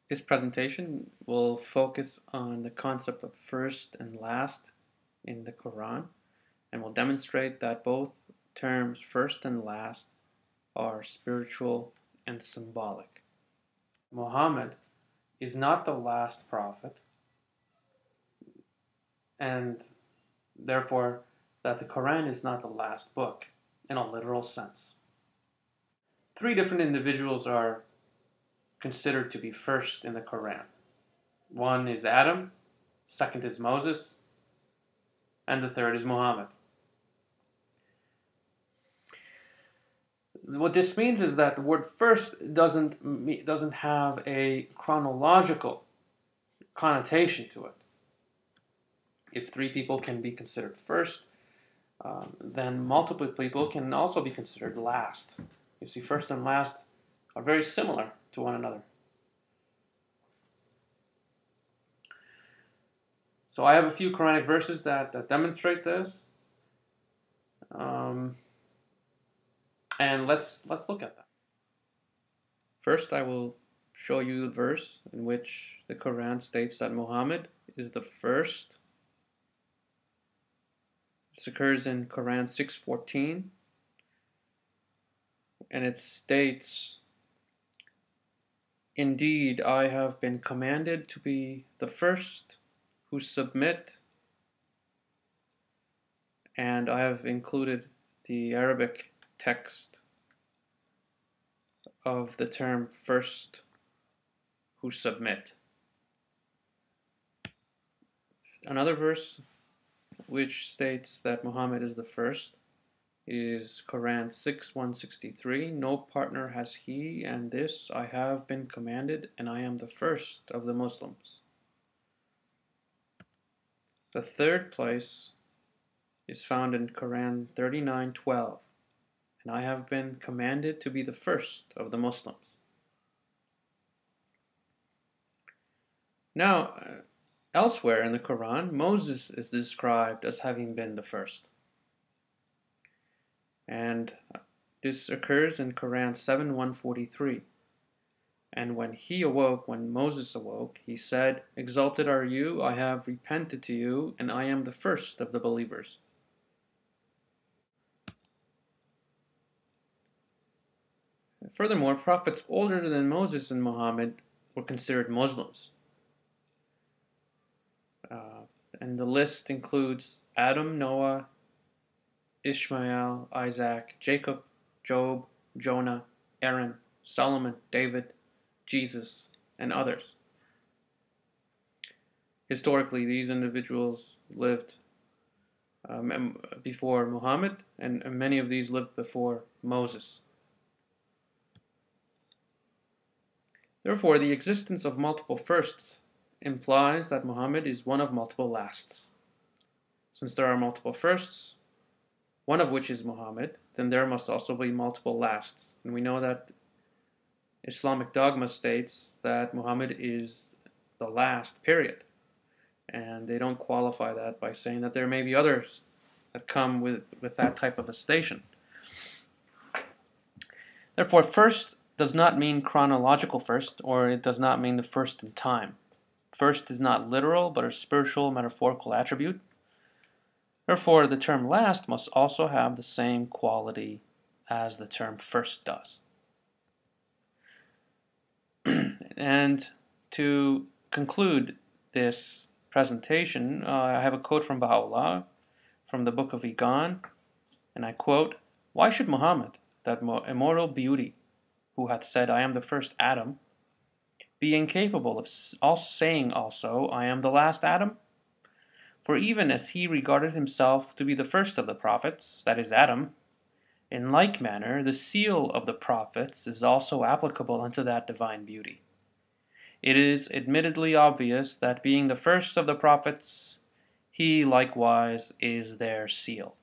This presentation will focus on the concept of first and last in the Quran, and will demonstrate that both terms first and last are spiritual and symbolic. Muhammad is not the last prophet, and therefore that the Quran is not the last book in a literal sense. Three different individuals are considered to be first in the Quran. One is Adam, second is Moses, and the third is Muhammad. What this means is that the word first doesn't have a chronological connotation to it. If three people can be considered first, then multiple people can also be considered last. You see, first and last are very similar to one another. So I have a few Quranic verses that demonstrate this. And let's look at that. First, I will show you the verse in which the Quran states that Muhammad is the first. This occurs in Quran 6:14, and it states, "Indeed, I have been commanded to be the first who submit," and I have included the Arabic text of the term first who submit. Another verse which states that Muhammad is the first is Quran 6:163. "No partner has he, and this I have been commanded, and I am the first of the Muslims." The third place is found in Quran 39:12. "And I have been commanded to be the first of the Muslims." Now, elsewhere in the Quran, Moses is described as having been the first. And this occurs in Quran 7:143. "And when Moses awoke, he said, 'Exalted are you, I have repented to you, and I am the first of the believers.'" Furthermore, prophets older than Moses and Muhammad were considered Muslims. And the list includes Adam, Noah, Ishmael, Isaac, Jacob, Job, Jonah, Aaron, Solomon, David, Jesus, and others. Historically, these individuals lived before Muhammad, and many of these lived before Moses. Therefore, the existence of multiple firsts implies that Muhammad is one of multiple lasts. Since there are multiple firsts, one of which is Muhammad, then there must also be multiple lasts. And we know that Islamic dogma states that Muhammad is the last, period. And they don't qualify that by saying that there may be others that come with that type of a station. Therefore, first does not mean chronological first, or it does not mean the first in time. First is not literal, but a spiritual, metaphorical attribute. Therefore, the term last must also have the same quality as the term first does. And to conclude this presentation, I have a quote from Baha'u'llah from the Book of Iqan, and I quote, "Why should Muhammad, that immortal beauty, who hath said, 'I am the first Adam,' be incapable of saying also, 'I am the last Adam'? For even as he regarded himself to be the first of the prophets, that is Adam, in like manner the seal of the prophets is also applicable unto that divine beauty. It is admittedly obvious that being the first of the prophets, he likewise is their seal."